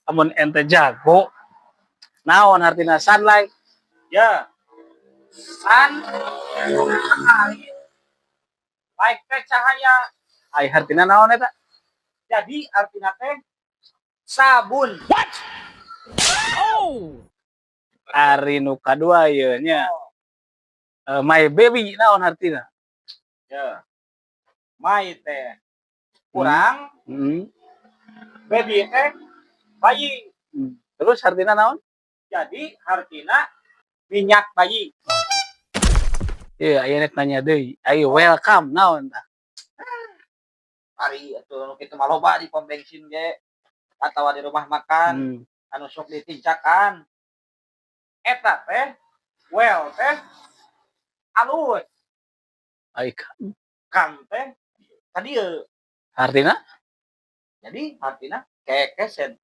Amun ente jago, naon artina sunlight? Ya, san baik teh cahaya. Ai artina naon eta? Jadi artinya teh sabun. Ari nu kadua ieu nya. My baby naon artina? Ya, mai teh kurang, Hmm. baby teh bayi. Terus artina naon? Jadi artinya minyak bayi. Iya, aya nek nanya deui. Ayo welcome naon tah? Ari atuh kitu mah loba di pom bensin ge atawa di rumah makan anu sok ditincakan. Eta teh well teh alus, Ai kan teh tadi artina? jadi artinya kekesen.